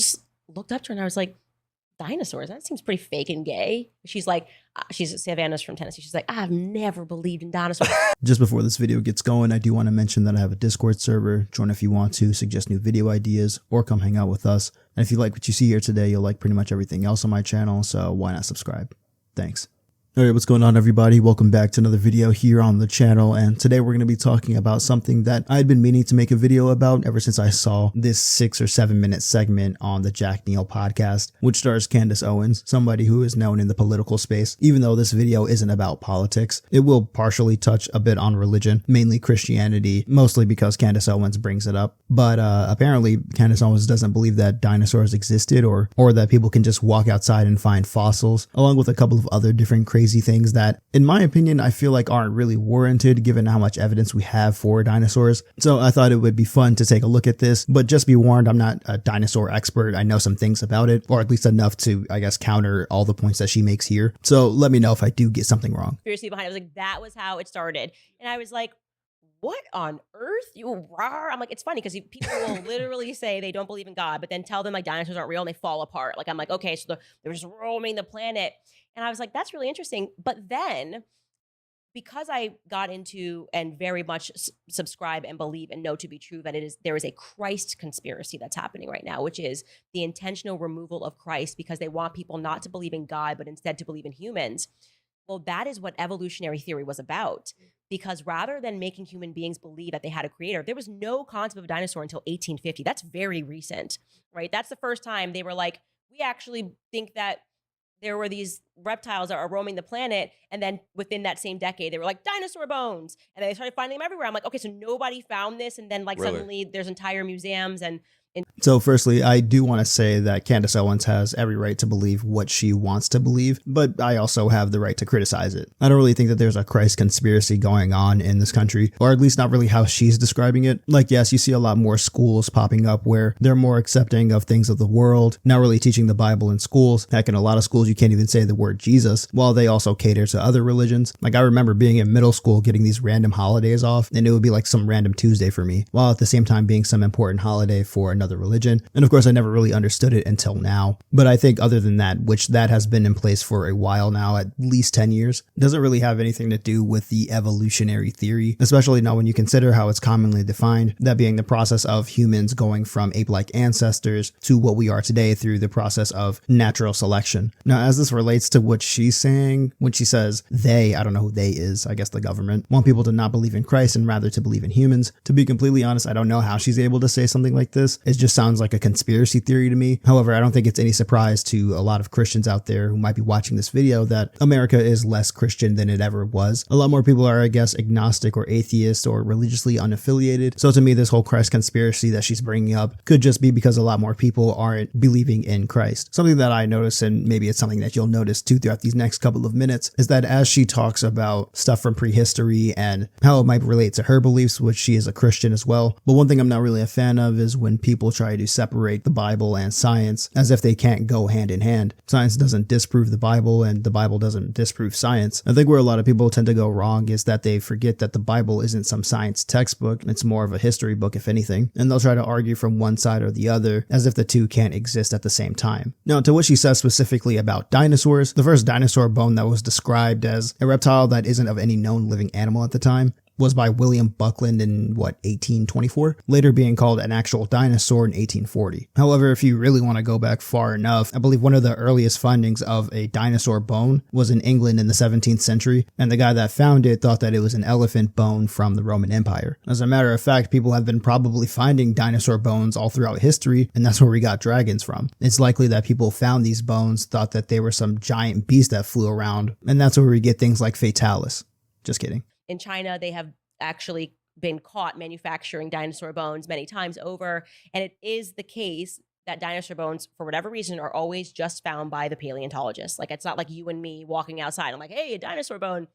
just looked up to her and I was like, dinosaurs, that seems pretty fake and gay. She's like, she's Savannah's from Tennessee. She's like, I've never believed in dinosaurs. Just before this video gets going, I do want to mention that I have a Discord server. Join if you want to, suggest new video ideas, or come hang out with us. And if you like what you see here today, you'll like pretty much everything else on my channel, so why not subscribe? Thanks. Alright, what's going on, everybody? Welcome back to another video here on the channel, and today we're going to be talking about something that I had been meaning to make a video about ever since I saw this 6 or 7 minute segment on the Jack Neel podcast, which stars Candace Owens, somebody who is known in the political space. Even though this video isn't about politics, it will partially touch a bit on religion, mainly Christianity, mostly because Candace Owens brings it up. But apparently Candace Owens doesn't believe that dinosaurs existed or that people can just walk outside and find fossils, along with a couple of other different crazy things that, in my opinion, I feel like aren't really warranted given how much evidence we have for dinosaurs. So I thought it would be fun to take a look at this, but just be warned, I'm not a dinosaur expert. I know some things about it, or at least enough to, I guess, counter all the points that she makes here. So let me know if I do get something wrong. Conspiracy behind it. I was like, that was how it started. And I was like, what on earth? You rawr. I'm like, it's funny because people will literally say they don't believe in God, but then tell them like dinosaurs aren't real and they fall apart. Like, I'm like, okay, so they're just roaming the planet. And I was like, that's really interesting. But then because I got into and very much subscribe and believe and know to be true that there is a Christ conspiracy that's happening right now, which is the intentional removal of Christ because they want people not to believe in God, but instead to believe in humans. Well, that is what evolutionary theory was about. Because rather than making human beings believe that they had a creator, there was no concept of a dinosaur until 1850. That's very recent, right? That's the first time they were like, we actually think that there were these reptiles that are roaming the planet. And then within that same decade, they were like dinosaur bones. And they started finding them everywhere. I'm like, okay, so nobody found this. And then like suddenly there's entire museums and So firstly, I do want to say that Candace Owens has every right to believe what she wants to believe, but I also have the right to criticize it. I don't really think that there's a Christ conspiracy going on in this country, or at least not really how she's describing it. Like, yes, you see a lot more schools popping up where they're more accepting of things of the world, not really teaching the Bible in schools. Heck, in a lot of schools, you can't even say the word Jesus, while they also cater to other religions. Like, I remember being in middle school getting these random holidays off, and it would be like some random Tuesday for me, while at the same time being some important holiday for another religion. And of course, I never really understood it until now. But I think other than that, which that has been in place for a while now, at least 10 years, doesn't really have anything to do with the evolutionary theory, especially not when you consider how it's commonly defined, that being the process of humans going from ape-like ancestors to what we are today through the process of natural selection. Now, as this relates to what she's saying, when she says they, I don't know who they is, I guess the government, want people to not believe in Christ and rather to believe in humans. To be completely honest, I don't know how she's able to say something like this. It just sounds like a conspiracy theory to me. However, I don't think it's any surprise to a lot of Christians out there who might be watching this video that America is less Christian than it ever was. A lot more people are, I guess, agnostic or atheist or religiously unaffiliated. So to me, this whole Christ conspiracy that she's bringing up could just be because a lot more people aren't believing in Christ. Something that I notice, and maybe it's something that you'll notice too throughout these next couple of minutes, is that as she talks about stuff from prehistory and how it might relate to her beliefs, which she is a Christian as well. But one thing I'm not really a fan of is when people try to separate the Bible and science as if they can't go hand in hand. Science doesn't disprove the Bible and the Bible doesn't disprove science. I think where a lot of people tend to go wrong is that they forget that the Bible isn't some science textbook. It's more of a history book, if anything. And they'll try to argue from one side or the other as if the two can't exist at the same time. Now, to what she says specifically about dinosaurs, the first dinosaur bone that was described as a reptile that isn't of any known living animal at the time was by William Buckland in 1824, later being called an actual dinosaur in 1840. However, if you really want to go back far enough, I believe one of the earliest findings of a dinosaur bone was in England in the 17th century, and the guy that found it thought that it was an elephant bone from the Roman Empire. As a matter of fact, people have been probably finding dinosaur bones all throughout history, and that's where we got dragons from. It's likely that people found these bones, thought that they were some giant beast that flew around, and that's where we get things like fatalis. Just kidding. In China, they have actually been caught manufacturing dinosaur bones many times over. And it is the case that dinosaur bones, for whatever reason, are always just found by the paleontologist. Like, it's not like you and me walking outside. I'm like, hey, a dinosaur bone.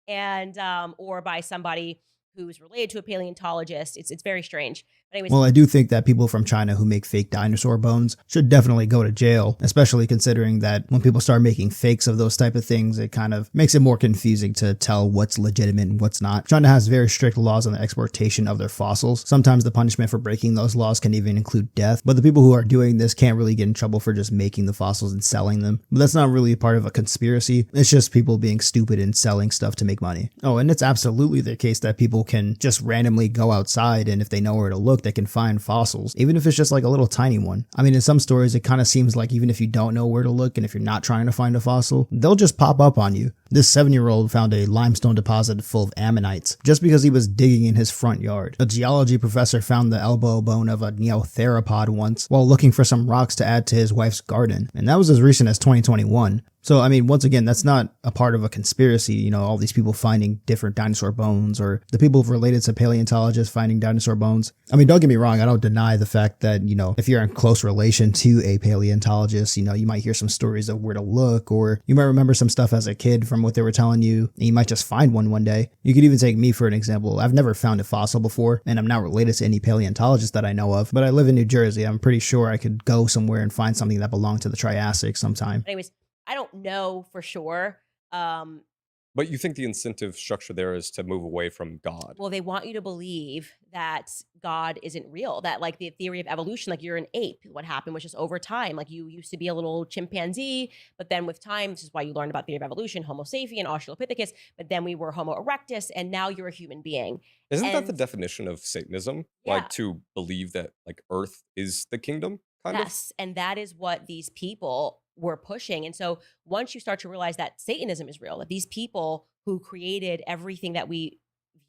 And, or by somebody who's related to a paleontologist. It's very strange. Anyways, Well, I do think that people from China who make fake dinosaur bones should definitely go to jail, especially considering that when people start making fakes of those type of things, it kind of makes it more confusing to tell what's legitimate and what's not. China has very strict laws on the exportation of their fossils. Sometimes the punishment for breaking those laws can even include death, but the people who are doing this can't really get in trouble for just making the fossils and selling them. But that's not really part of a conspiracy. It's just people being stupid and selling stuff to make money. Oh, and it's absolutely the case that people can just randomly go outside, and if they know where to look, they can find fossils, even if it's just like a little tiny one. I mean, in some stories, it kind of seems like even if you don't know where to look and if you're not trying to find a fossil, they'll just pop up on you. This 7-year-old found a limestone deposit full of ammonites just because he was digging in his front yard. A geology professor found the elbow bone of a neotheropod once while looking for some rocks to add to his wife's garden, and that was as recent as 2021. So, I mean, once again, that's not a part of a conspiracy, you know, all these people finding different dinosaur bones or the people related to paleontologists finding dinosaur bones. I mean, don't get me wrong, I don't deny the fact that, you know, if you're in close relation to a paleontologist, you know, you might hear some stories of where to look, or you might remember some stuff as a kid from what they were telling you, and you might just find one day. You could even take me for an example. I've never found a fossil before, and I'm not related to any paleontologist that I know of, but I live in New Jersey. I'm pretty sure I could go somewhere and find something that belonged to the Triassic sometime. anyways, I don't know for sure. But you think the incentive structure there is to move away from God? Well, they want you to believe that God isn't real, that like the theory of evolution, like you're an ape. What happened was just over time, like you used to be a little chimpanzee, but then with time, this is why you learned about theory of evolution, Homo sapien, Australopithecus, but then we were Homo erectus, and now you're a human being. Isn't that And the definition of Satanism? yeah, Like to believe that like Earth is the kingdom, kind of? yes, and that is what these people were pushing. And so once you start to realize that Satanism is real, that these people who created everything that we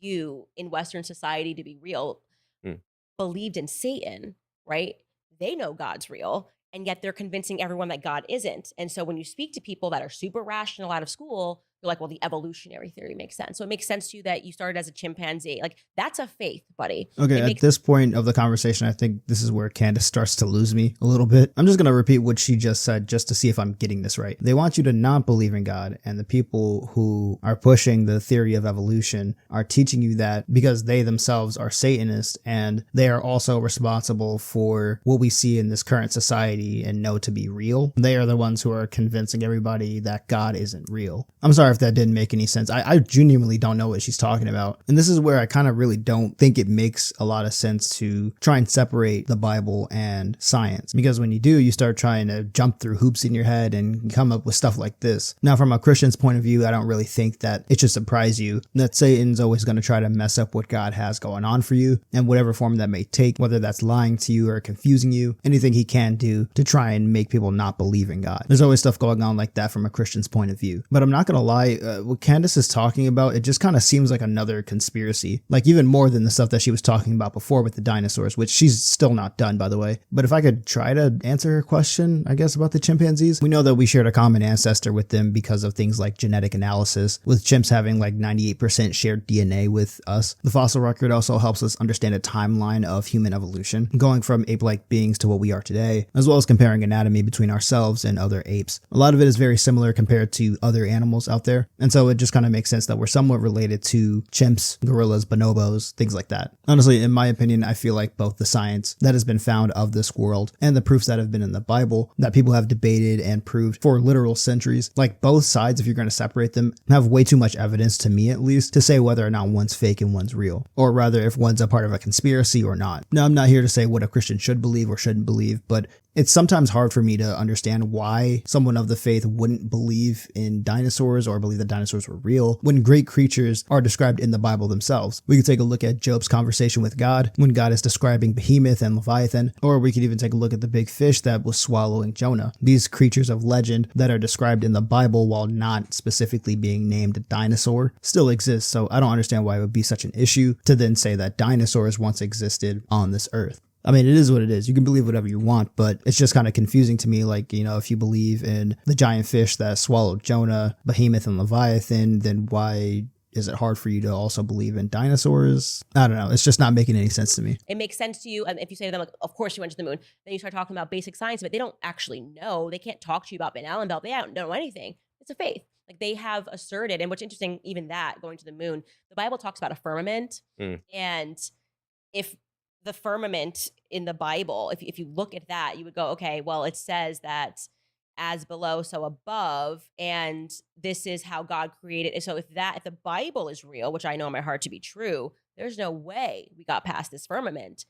view in Western society to be real Mm. believed in Satan, right? They know God's real, and yet they're convincing everyone that God isn't. And so when you speak to people that are super rational out of school, you're like, well, the evolutionary theory makes sense. So it makes sense to you that you started as a chimpanzee. Like, that's a faith, buddy. Okay, at this point of the conversation, I think this is where Candace starts to lose me a little bit. I'm just going to repeat what she just said just to see if I'm getting this right. They want you to not believe in God, and the people who are pushing the theory of evolution are teaching you that because they themselves are Satanists, and they are also responsible for what we see in this current society and know to be real. They are the ones who are convincing everybody that God isn't real. I'm sorry if that didn't make any sense. I genuinely don't know what she's talking about. And this is where I kind of really don't think it makes a lot of sense to try and separate the Bible and science. Because when you do, you start trying to jump through hoops in your head and come up with stuff like this. Now, from a Christian's point of view, I don't really think that it should surprise you that Satan's always going to try to mess up what God has going on for you, and whatever form that may take, whether that's lying to you or confusing you, anything he can do to try and make people not believe in God. There's always stuff going on like that from a Christian's point of view. But I'm not going to lie, what Candace is talking about, it just kind of seems like another conspiracy. Like even more than the stuff that she was talking about before with the dinosaurs, which she's still not done, by the way. But if I could try to answer her question, I guess, about the chimpanzees, we know that we shared a common ancestor with them because of things like genetic analysis, with chimps having like 98% shared DNA with us. The fossil record also helps us understand a timeline of human evolution, going from ape-like beings to what we are today, as well as comparing anatomy between ourselves and other apes. A lot of it is very similar compared to other animals out there, and so it just kind of makes sense that we're somewhat related to chimps, gorillas, bonobos, things like that. Honestly, in my opinion, I feel like both the science that has been found of this world and the proofs that have been in the Bible that people have debated and proved for literal centuries, like both sides, if you're going to separate them, have way too much evidence, to me at least, to say whether or not one's fake and one's real, or rather if one's a part of a conspiracy or not. Now, I'm not here to say what a Christian should believe or shouldn't believe, but it's sometimes hard for me to understand why someone of the faith wouldn't believe in dinosaurs or believe that dinosaurs were real when great creatures are described in the Bible themselves. We could take a look at Job's conversation with God when God is describing Behemoth and Leviathan, or we could even take a look at the big fish that was swallowing Jonah. These creatures of legend that are described in the Bible while not specifically being named a dinosaur still exist, so I don't understand why it would be such an issue to then say that dinosaurs once existed on this earth. I mean, it is what it is. You can believe whatever you want, but it's just kind of confusing to me. Like, you know, if you believe in the giant fish that swallowed Jonah, Behemoth, and Leviathan, then why is it hard for you to also believe in dinosaurs? I don't know. It's just not making any sense to me. It makes sense to you. And if you say to them, like, of course you went to the moon, then you start talking about basic science, but they don't actually know. They can't talk to you about Van Allen belt. They don't know anything. It's a faith. Like they have asserted, and what's interesting, even that, going to the moon, the Bible talks about a firmament. And if the firmament in the Bible, if you look at that, you would go, okay, well, it says that as below, so above, and this is how God created it. So if the Bible is real, which I know in my heart to be true, there's no way we got past this firmament.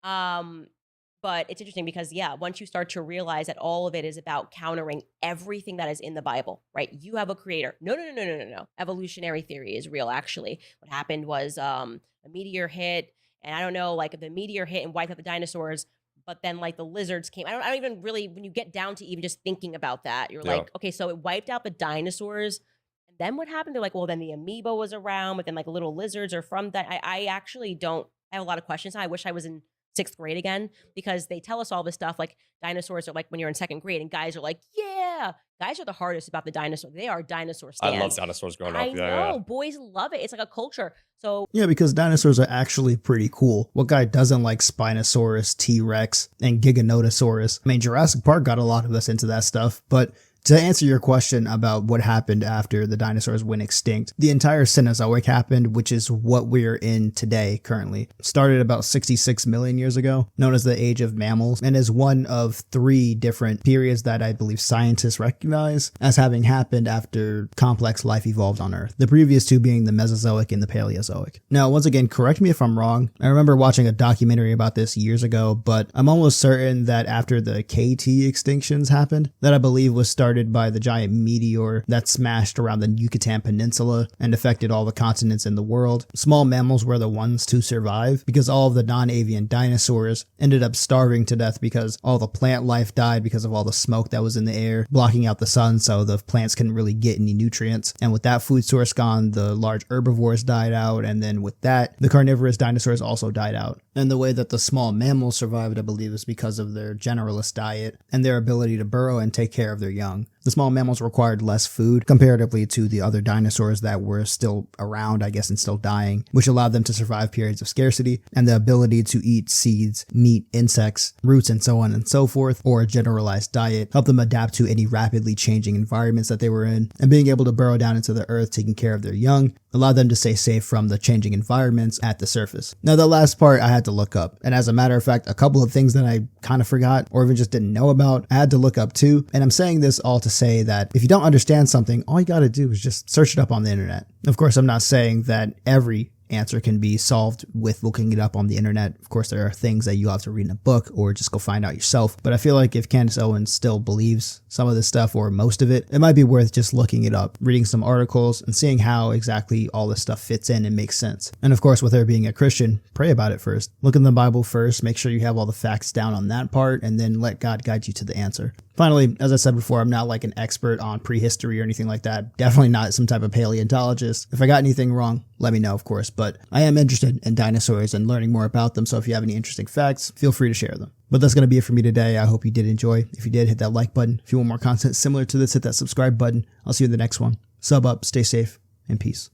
But it's interesting because, yeah, once you start to realize that all of it is about countering everything that is in the Bible, right? You have a creator. No. Evolutionary theory is real, actually. What happened was a meteor hit, and I don't know, like the meteor hit and wiped out the dinosaurs, but then like the lizards came. I don't even really, when you get down to even just thinking about that, you're like, okay, so it wiped out the dinosaurs. And then what happened? They're like, well, then the amoeba was around, but then like little lizards are from that. I actually don't, I have a lot of questions. I wish I was in 6th grade again, because they tell us all this stuff. Like dinosaurs are like when you're in 2nd grade, and guys are like, yeah, guys are the hardest about the dinosaurs. They are dinosaur stands. I love dinosaurs growing up. I know. Boys love it. It's like a culture. So yeah, because dinosaurs are actually pretty cool. What guy doesn't like Spinosaurus, T-Rex, and Giganotosaurus? I mean, Jurassic Park got a lot of us into that stuff, but to answer your question about what happened after the dinosaurs went extinct, the entire Cenozoic happened, which is what we're in today currently. Started about 66 million years ago, known as the Age of Mammals, and is one of 3 different periods that I believe scientists recognize as having happened after complex life evolved on Earth. The previous 2 being the Mesozoic and the Paleozoic. Now, once again, correct me if I'm wrong. I remember watching a documentary about this years ago, but I'm almost certain that after the KT extinctions happened, that I believe was started by the giant meteor that smashed around the Yucatan Peninsula and affected all the continents in the world. Small mammals were the ones to survive because all of the non-avian dinosaurs ended up starving to death because all the plant life died because of all the smoke that was in the air, blocking out the sun, so the plants couldn't really get any nutrients. And with that food source gone, the large herbivores died out, and then with that, the carnivorous dinosaurs also died out. And the way that the small mammals survived, I believe, is because of their generalist diet and their ability to burrow and take care of their young. The small mammals required less food comparatively to the other dinosaurs that were still around, I guess, and still dying, which allowed them to survive periods of scarcity, and the ability to eat seeds, meat, insects, roots, and so on and so forth, or a generalized diet, helped them adapt to any rapidly changing environments that they were in, and being able to burrow down into the earth, taking care of their young, allowed them to stay safe from the changing environments at the surface. Now, the last part I had to look up, and as a matter of fact, a couple of things that I kind of forgot or even just didn't know about, I had to look up too, and I'm saying this all to say that if you don't understand something, all you got to do is just search it up on the internet. Of course, I'm not saying that every answer can be solved with looking it up on the internet. Of course, there are things that you have to read in a book or just go find out yourself. But I feel like if Candace Owens still believes some of this stuff or most of it, it might be worth just looking it up, reading some articles, and seeing how exactly all this stuff fits in and makes sense. And of course, with her being a Christian, pray about it first. Look in the Bible first, make sure you have all the facts down on that part, and then let God guide you to the answer. Finally, as I said before, I'm not like an expert on prehistory or anything like that. Definitely not some type of paleontologist. If I got anything wrong, let me know, of course. But I am interested in dinosaurs and learning more about them. So if you have any interesting facts, feel free to share them. But that's going to be it for me today. I hope you did enjoy. If you did, hit that like button. If you want more content similar to this, hit that subscribe button. I'll see you in the next one. Sub up, stay safe, and peace.